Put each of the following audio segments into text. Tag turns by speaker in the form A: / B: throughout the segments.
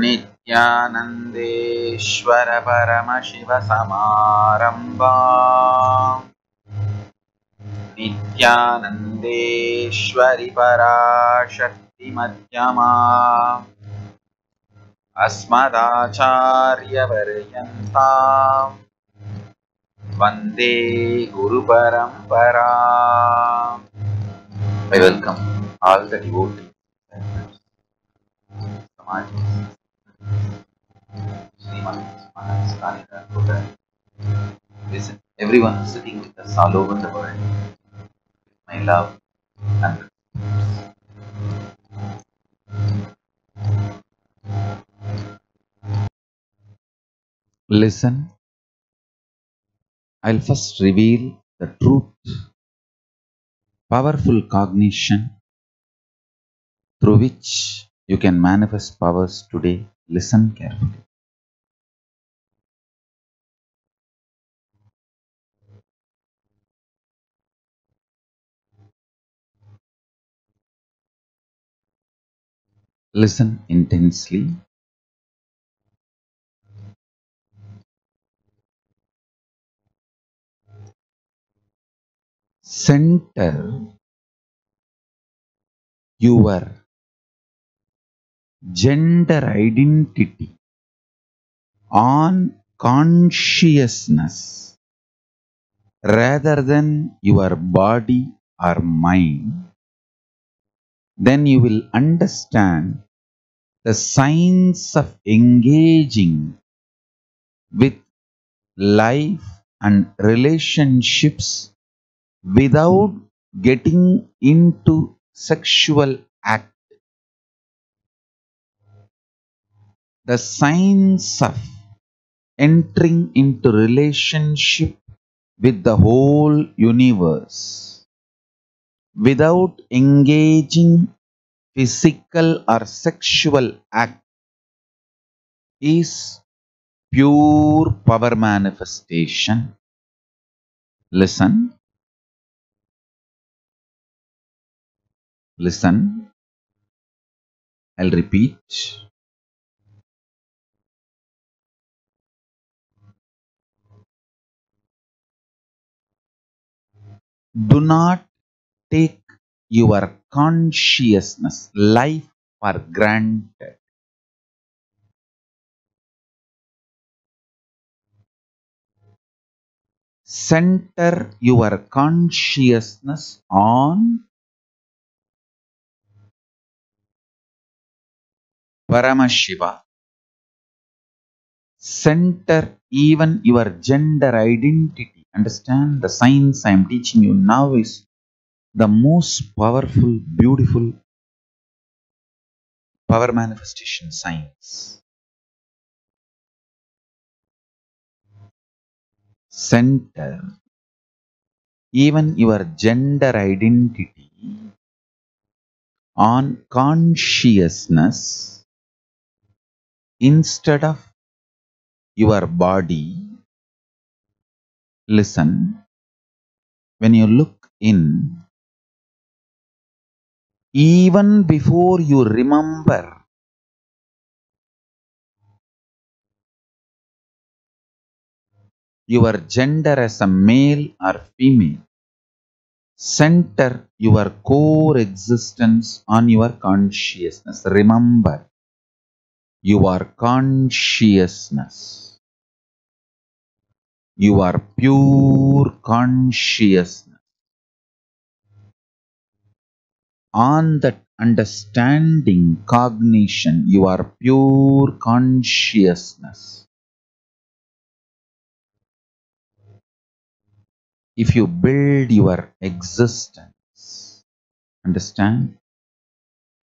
A: नित्यानन्देश्वर परमशिवसमारम्भाम् नित्यानन्देश्वरि पराशक्तिमध्यमाम् अस्मदाचार्यपर्यन्ताम् वन्दे गुरुपरम्पराम्. I welcome all the devotees Samaj Sriman Mahaskanika Kodan. Listen, everyone sitting with us all over the world. My love and listen. I'll first reveal the truth, powerful cognition through which you can manifest powers today. Listen carefully. Listen intensely. Center your gender identity on consciousness rather than your body or mind, then you will understand the signs of engaging with life and relationships without getting into sexual act. The signs of entering into relationship with the whole universe without engaging physical or sexual act is pure power manifestation. Listen. Listen. I'll repeat. Do not take your consciousness, life for granted. Center your consciousness on Paramashiva. Center even your gender identity. Understand the science I am teaching you now is the most powerful, beautiful power manifestation science. Center even your gender identity on consciousness instead of your body. Listen, when you look in, even before you remember your gender as a male or female, center your core existence on your consciousness. Remember your consciousness. You are pure consciousness. On that understanding, cognition, you are pure consciousness. If you build your existence, understand,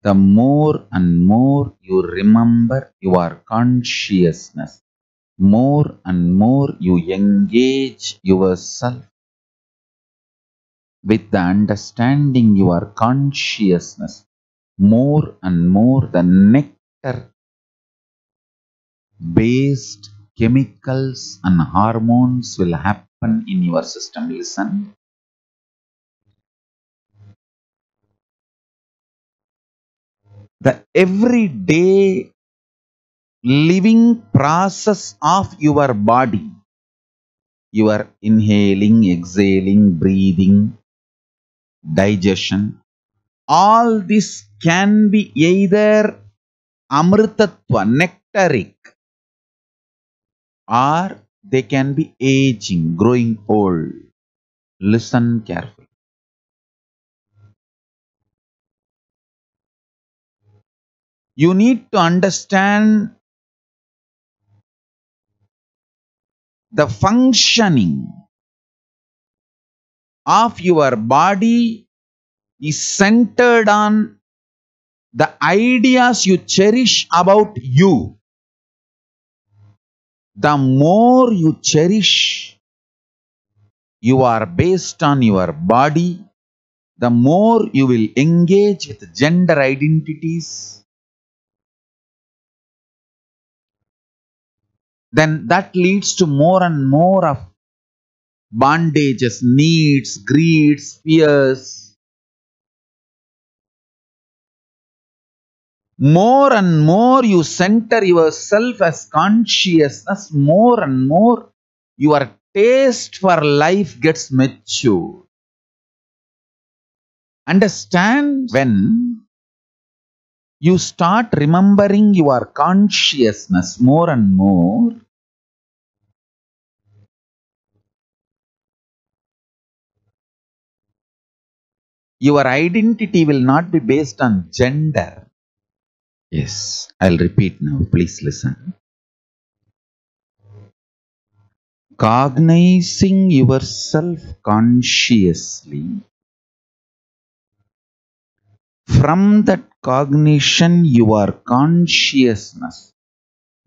A: the more and more you remember your consciousness, more and more you engage yourself with the understanding your consciousness, more and more the nectar based chemicals and hormones will happen in your system. Listen. The everyday living process of your body. You are inhaling, exhaling, breathing, digestion. All this can be either amritatva, nectaric, or they can be aging, growing old. Listen carefully. You need to understand the functioning of your body is centered on the ideas you cherish about you. The more you cherish you are based on your body, the more you will engage with gender identities. Then that leads to more and more of bondages, needs, greeds, fears. More and more you center yourself as consciousness, more and more your taste for life gets mature. Understand, when you start remembering your consciousness more and more, your identity will not be based on gender. Yes, I'll repeat now. Please listen. Cognizing yourself consciously, from that cognition, your consciousness,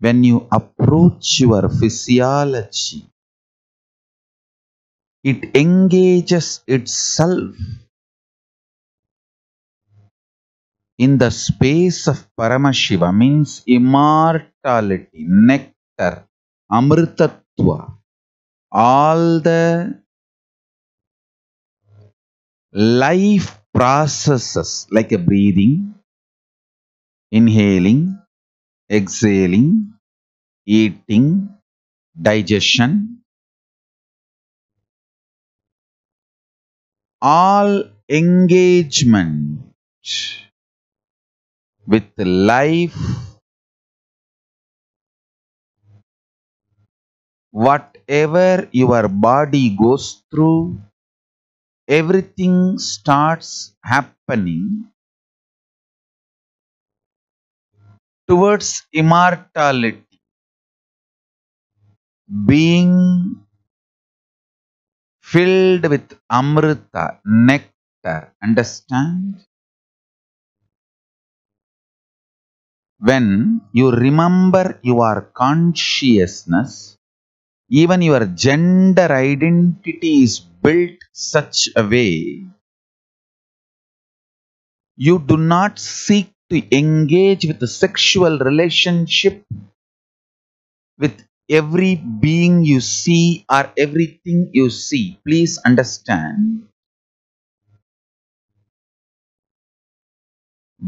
A: when you approach your physiology, it engages itself in the space of Paramashiva, means immortality, nectar, amritatva, all the life processes like a breathing, inhaling, exhaling, eating, digestion, all engagement with life, whatever your body goes through, everything starts happening towards immortality, being filled with amrita, nectar. Understand? When you remember your consciousness, even your gender identity is built such a way you do not seek to engage with a sexual relationship with every being you see or everything you see. Please understand.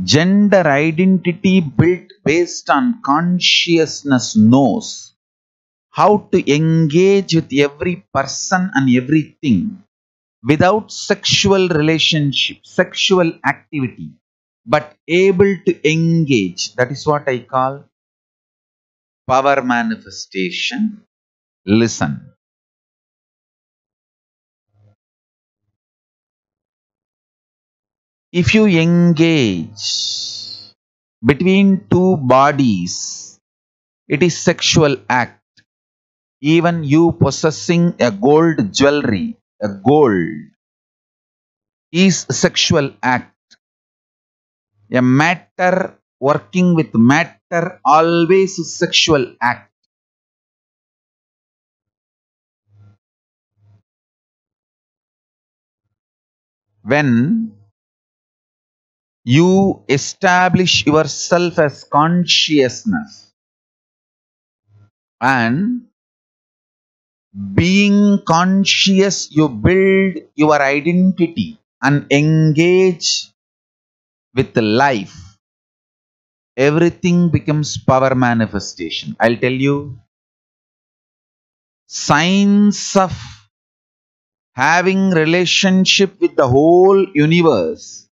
A: Gender identity built based on consciousness knows how to engage with every person and everything without sexual relationship, sexual activity, but able to engage. That is what I call power manifestation. Listen. If you engage between two bodies, it is sexual act. Even you possessing a gold jewelry, a gold, is sexual act. A matter working with matter always is sexual act. When you establish yourself as consciousness and being conscious, you build your identity and engage with life. everything becomes power manifestation. I'll tell you, signs of having relationship with the whole universe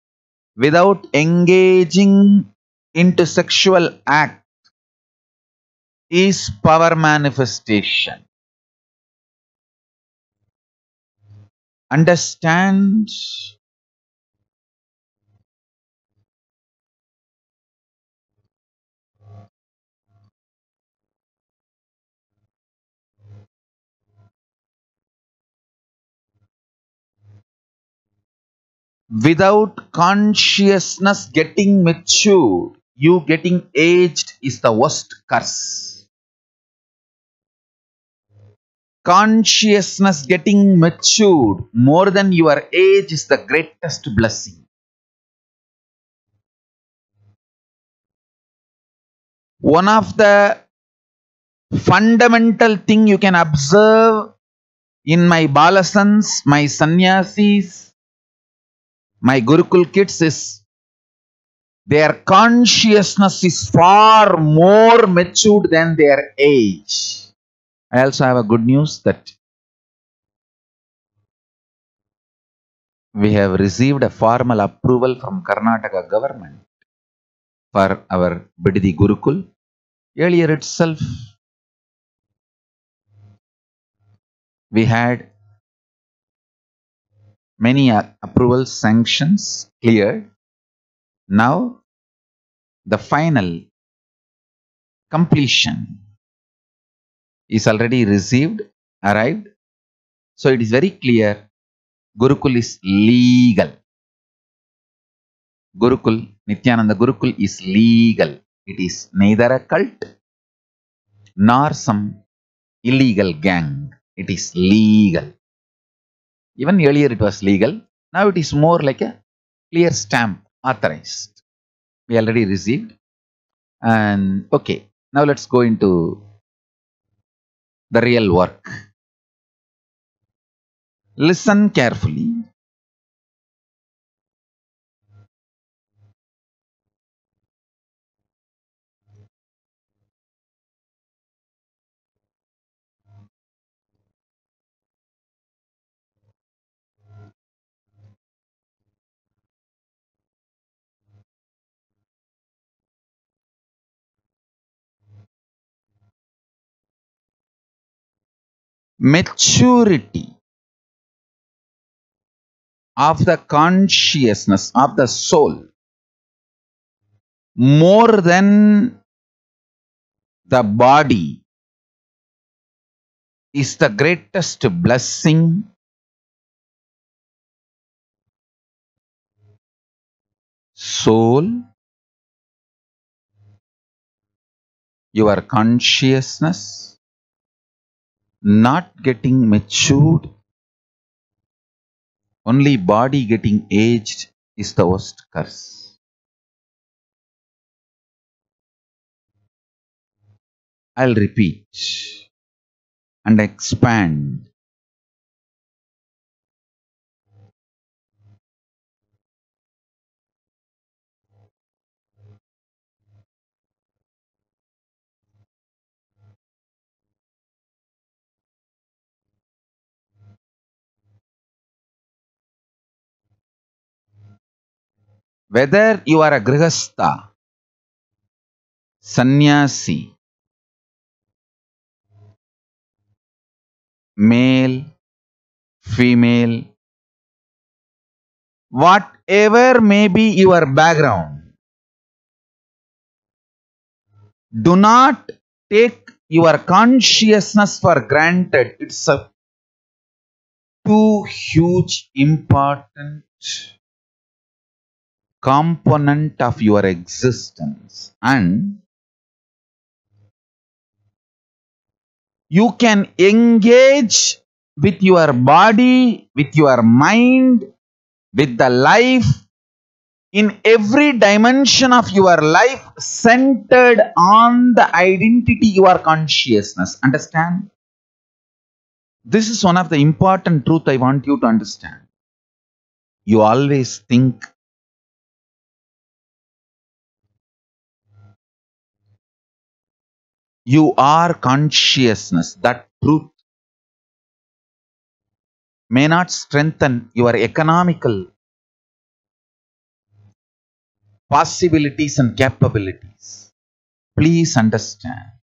A: without engaging into sexual act is power manifestation. Understand? Without consciousness getting matured, you getting aged is the worst curse. Consciousness getting matured more than your age is the greatest blessing. One of the fundamental thing you can observe in my balasans, my sannyasis, my Gurukul kids is their consciousness is far more matured than their age. I also have a good news that we have received a formal approval from Karnataka government for our Bididi Gurukul. Earlier itself, we had many approval sanctions cleared. Now, the final completion is already received, arrived. So, it is very clear Gurukul is legal. Gurukul, Nityananda Gurukul is legal. It is neither a cult nor some illegal gang. It is legal. Even earlier it was legal. Now it is more like a clear stamp, authorized. We already received. And okay, now let's go into the real work. Listen carefully. Maturity of the consciousness of the soul more than the body is the greatest blessing soul, your consciousness not getting matured, only body getting aged is the worst curse. I'll repeat and expand. Whether you are a grihastha, sannyasi, male, female, whatever may be your background, do not take your consciousness for granted. It's a too huge, important component of your existence, and you can engage with your body, with your mind, with the life in every dimension of your life centered on the identity, your consciousness. Understand? This is one of the important truth I want you to understand. You always think You are consciousness. That truth may not strengthen your economical possibilities and capabilities. Please understand.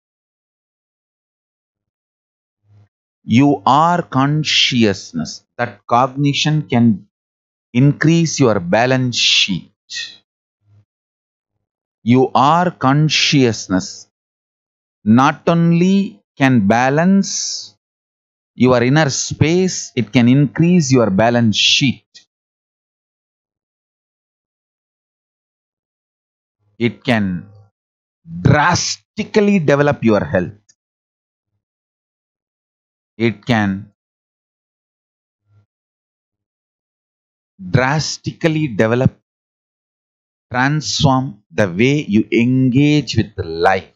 A: You are consciousness. That cognition can increase your balance sheet. You are consciousness. Not only can balance your inner space, it can increase your balance sheet. It can drastically develop your health. It can drastically develop, transform the way you engage with life.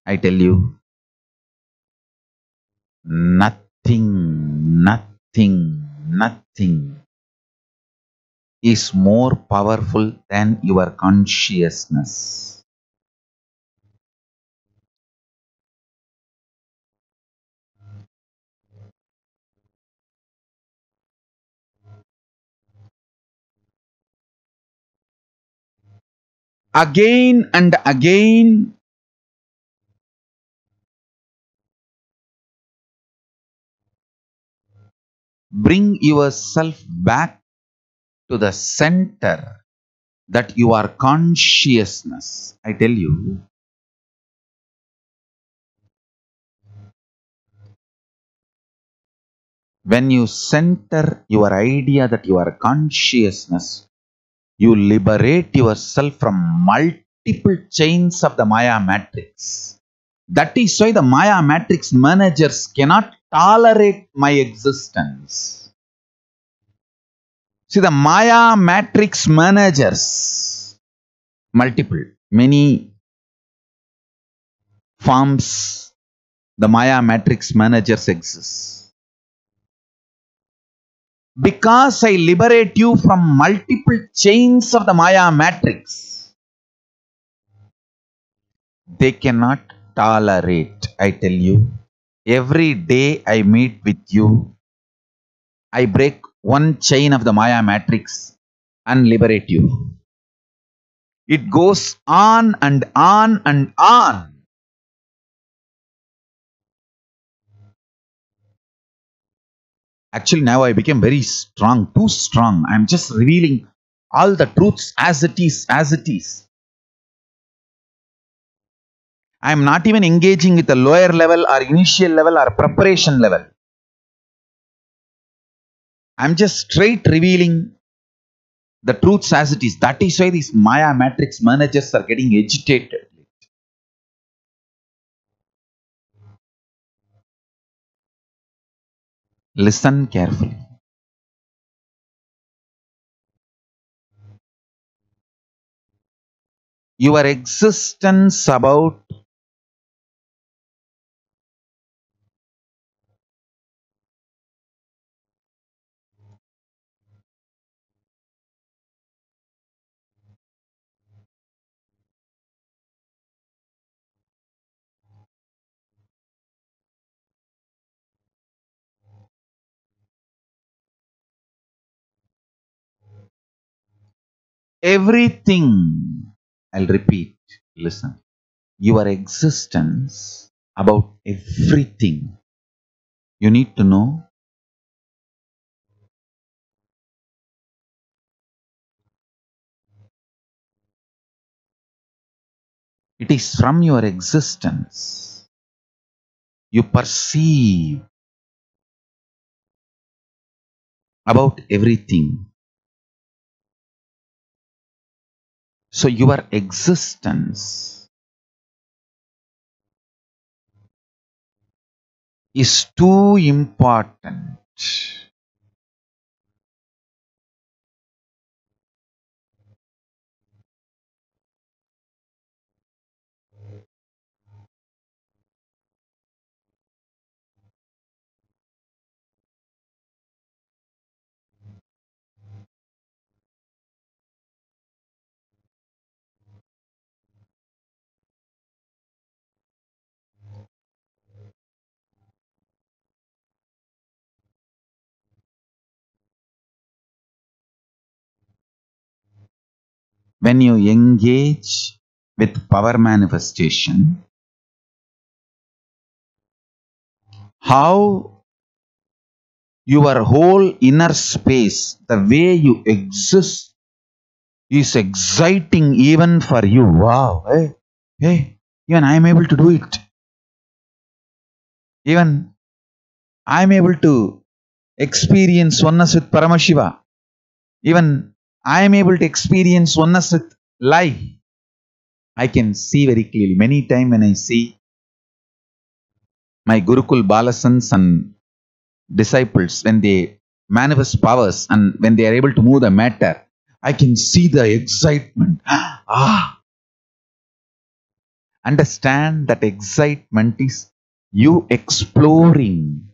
A: I tell you, nothing is more powerful than your consciousness. Again and again, bring yourself back to the center that you are consciousness. I tell you, when you center your idea that you are consciousness, you liberate yourself from multiple chains of the Maya matrix. That is why the Maya matrix managers cannot tolerate my existence. See, the Maya matrix managers, multiple, many forms, the Maya matrix managers exist. Because I liberate you from multiple chains of the Maya matrix, they cannot tolerate. I tell you, every day I meet with you, I break one chain of the Maya matrix and liberate you. It goes on and on and on. Actually, now I became very strong, too strong. I'm just revealing all the truths as it is, as it is. I'm not even engaging with the lower level or initial level or preparation level. I'm just straight revealing the truths as it is. That is why these Maya matrix managers are getting agitated. Listen carefully. Your existence about everything. I'll repeat. Listen. Your existence about everything. You need to know it is from your existence you perceive about everything. So your existence is too important. when you engage with power manifestation, how your whole inner space, the way you exist, is exciting even for you. Wow, hey, even I am able to do it. Even I am able to experience oneness with Paramashiva. Even I am able to experience oneness with life. I can see very clearly. Many times when I see my Gurukul Balasans and disciples, when they manifest powers and when they are able to move the matter, I can see the excitement. Understand that excitement is you exploring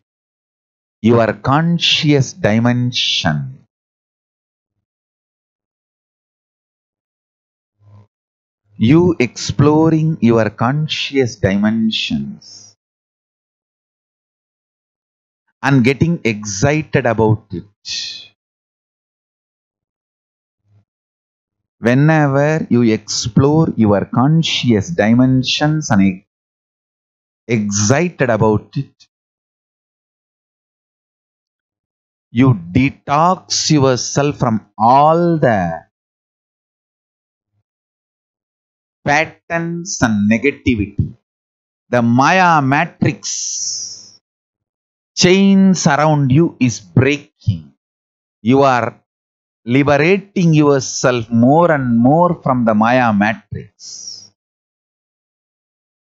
A: your conscious dimension. You exploring your conscious dimensions and getting excited about it. Whenever you explore your conscious dimensions and excited about it, you detox yourself from all the patterns and negativity. The Maya matrix chains around you is breaking. You are liberating yourself more and more from the Maya matrix.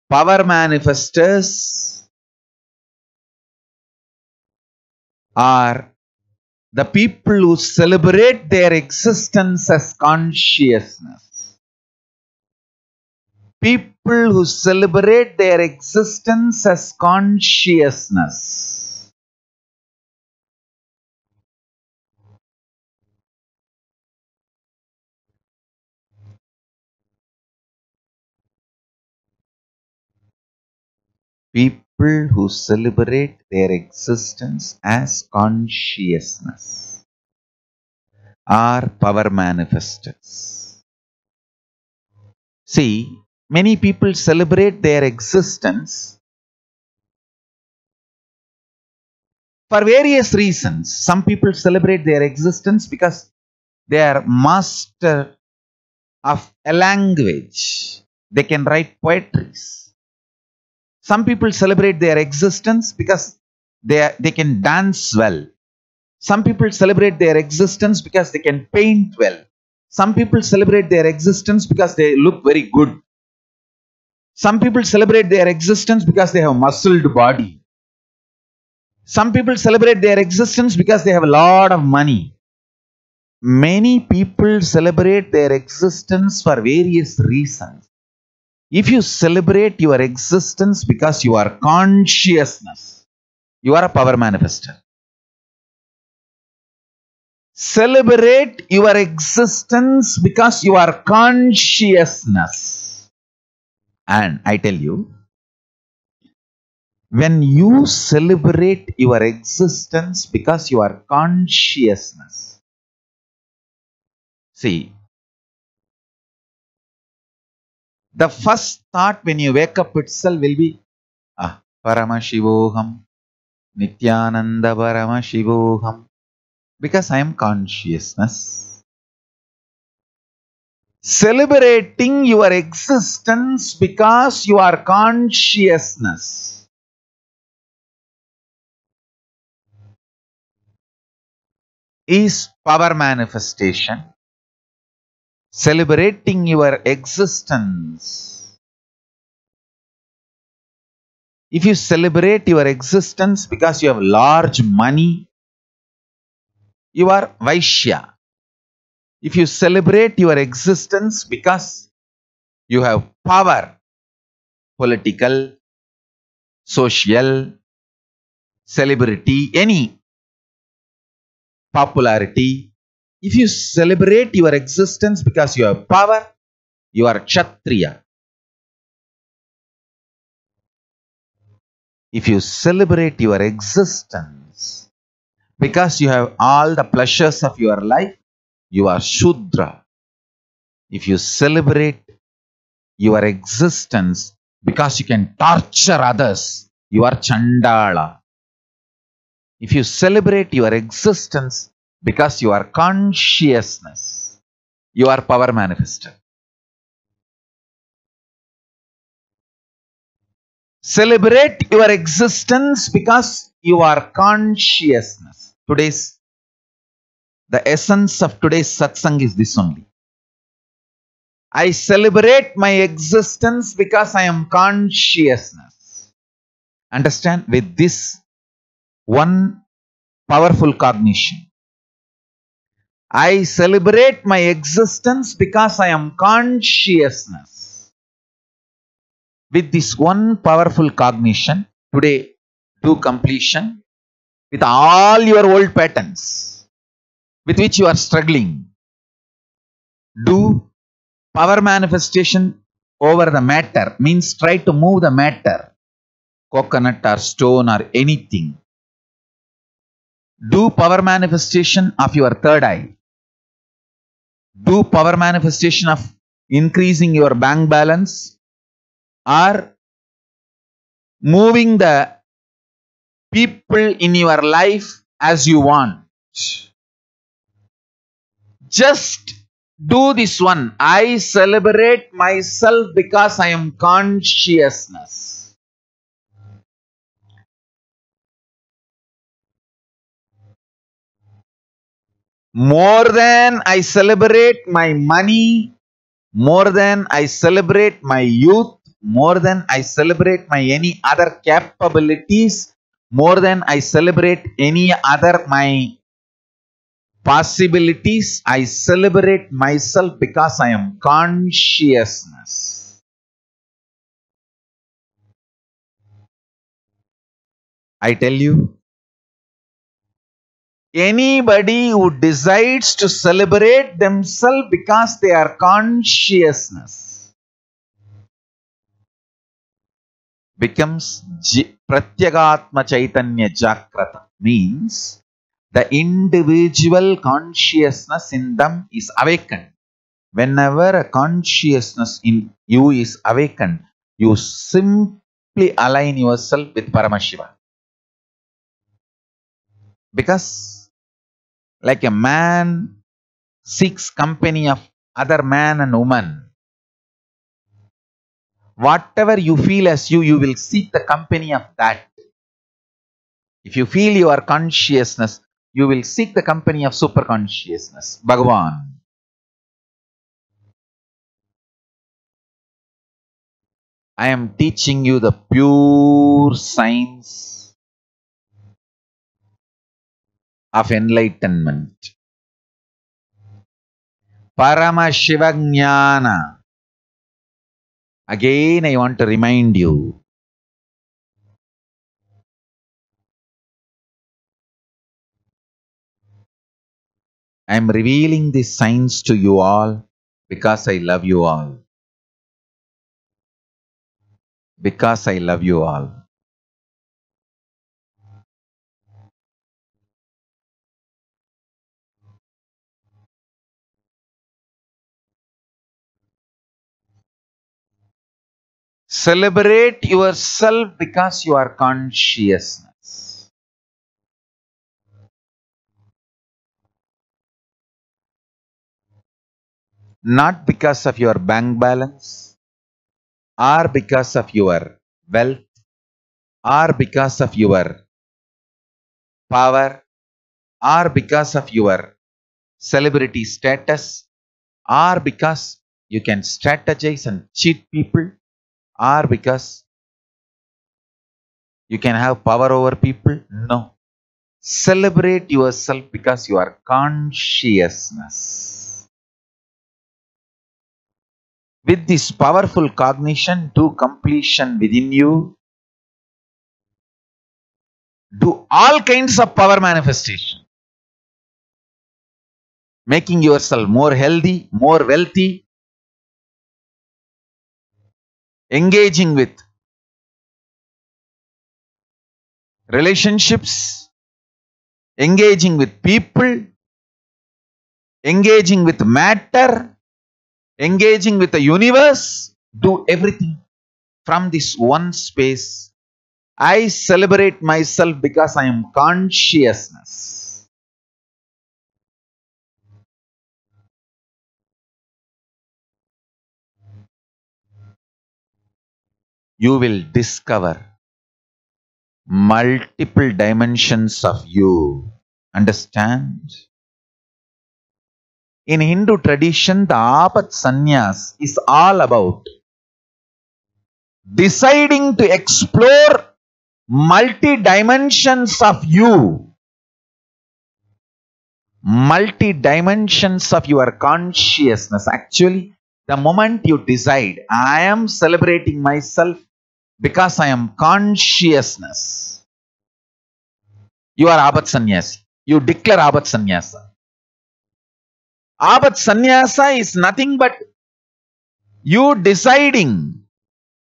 A: Power manifestors are the people who celebrate their existence as consciousness. People who celebrate their existence as consciousness. People who celebrate their existence as consciousness are power manifestors. See, many people celebrate their existence for various reasons. Some people celebrate their existence because they are master of a language. They can write poetries. Some people celebrate their existence because they can dance well. Some people celebrate their existence because they can paint well. Some people celebrate their existence because they look very good. Some people celebrate their existence because they have a muscled body. Some people celebrate their existence because they have a lot of money. Many people celebrate their existence for various reasons. If you celebrate your existence because you are consciousness, you are a power manifester. Celebrate your existence because you are consciousness. And I tell you, when you celebrate your existence because you are consciousness, see, the first thought when you wake up itself will be, Paramashivoham, Nityananda Paramashivoham, because I am consciousness. Celebrating your existence because you are consciousness is power manifestation. Celebrating your existence. If you celebrate your existence because you have large money, you are Vaishya. If you celebrate your existence because you have power, political, social, celebrity, any popularity, if you celebrate your existence because you have power, you are Kshatriya. If you celebrate your existence because you have all the pleasures of your life, you are Shudra. If you celebrate your existence because you can torture others, you are Chandala. If you celebrate your existence because you are consciousness, you are power manifester. Celebrate your existence because you are consciousness. The essence of today's satsang is this only. I celebrate my existence because I am consciousness. Understand? With this one powerful cognition. I celebrate my existence because I am consciousness. With this one powerful cognition, today do completion with all your old patterns with which you are struggling. Do power manifestation over the matter, means try to move the matter, coconut or stone or anything. Do power manifestation of your third eye. Do power manifestation of increasing your bank balance or moving the people in your life as you want. Just do this one. I celebrate myself because I am consciousness. More than I celebrate my money, more than I celebrate my youth, more than I celebrate my any other capabilities, more than I celebrate any other my possibilities, I celebrate myself because I am consciousness. I tell you, anybody who decides to celebrate themselves because they are consciousness becomes Pratyagatma Chaitanya Jagrata, means the individual consciousness in them is awakened. Whenever a consciousness in you is awakened, you simply align yourself with Paramashiva. Because like a man seeks company of other man and woman, whatever you feel as you will seek the company of that. If you feel your consciousness, you will seek the company of super consciousness, Bhagavan. I am teaching you the pure science of enlightenment. Paramashiva Jnana. Again, I want to remind you. I am revealing this science to you all because I love you all. Because I love you all. Celebrate yourself because you are consciousness. Not because of your bank balance, or because of your wealth, or because of your power, or because of your celebrity status, or because you can strategize and cheat people, or because you can have power over people. No. Celebrate yourself because you are consciousness. With this powerful cognition, do completion within you. Do all kinds of power manifestation. Making yourself more healthy, more wealthy. Engaging with relationships. Engaging with people. Engaging with matter. engaging with the universe, do everything from this one space. I celebrate myself because I am consciousness. You will discover multiple dimensions of you. Understand? In Hindu tradition, the Apat Sannyas is all about deciding to explore multi-dimensions of you. Multi-dimensions of your consciousness. Actually, the moment you decide, I am celebrating myself because I am consciousness, you are Apat Sannyasi. You declare Apat Sannyasa. Apat Sannyasa is nothing but you deciding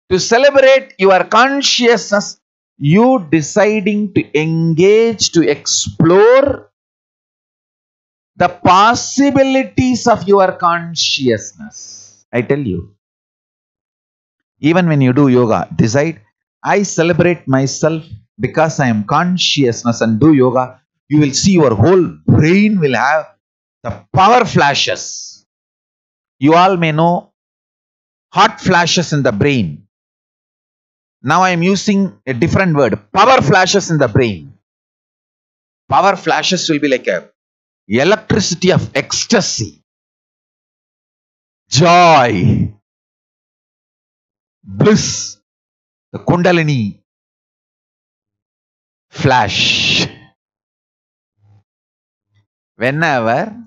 A: to celebrate your consciousness, you deciding to engage, to explore the possibilities of your consciousness. I tell you, even when you do yoga, decide, I celebrate myself because I am consciousness, and do yoga, you will see your whole brain will have the power flashes. You all may know hot flashes in the brain. Now I am using a different word, power flashes in the brain. Power flashes will be like a electricity of ecstasy, joy, bliss, the Kundalini flash. Whenever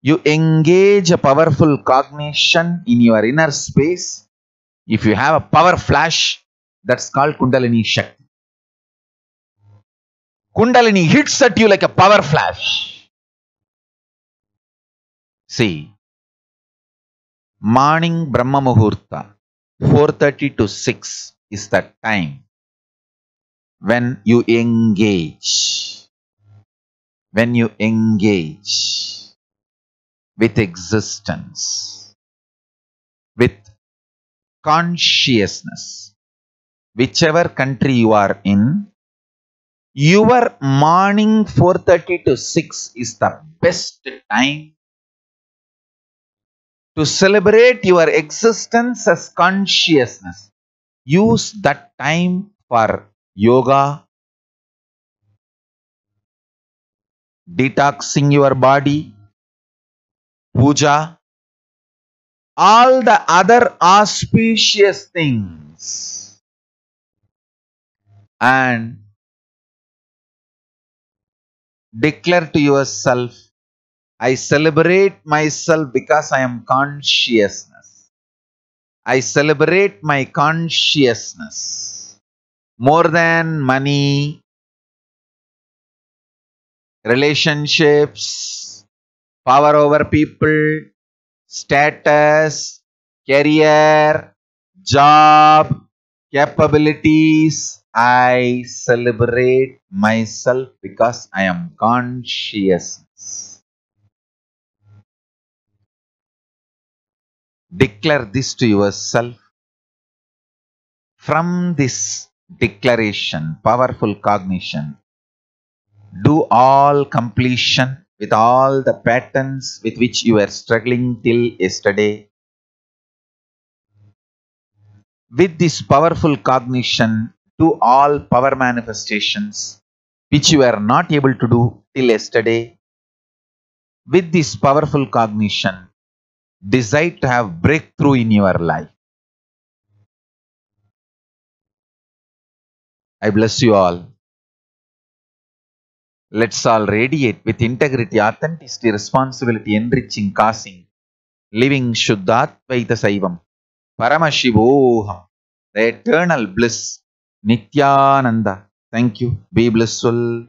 A: you engage a powerful cognition in your inner space, if you have a power flash, that's called Kundalini Shakti. Kundalini hits at you like a power flash. See, morning Brahma Muhurta, 4:30 to 6 is the time when you engage. When you engage with existence, with consciousness, whichever country you are in, your morning 4:30 to 6 is the best time to celebrate your existence as consciousness. Use that time for yoga, detoxing your body, puja, all the other auspicious things, and declare to yourself, I celebrate myself because I am consciousness. I celebrate my consciousness more than money, relationships, power over people, status, career, job, capabilities. I celebrate myself because I am consciousness. Declare this to yourself. From this declaration, powerful cognition, do all completion with all the patterns with which you were struggling till yesterday. With this powerful cognition, do all power manifestations which you were not able to do till yesterday. With this powerful cognition, decide to have breakthrough in your life. I bless you all. Let's all radiate with integrity, authenticity, responsibility, enriching, causing, living Shuddhatvaita Saivam, Paramashivoham, the eternal bliss, Nityananda. Thank you. Be blissful.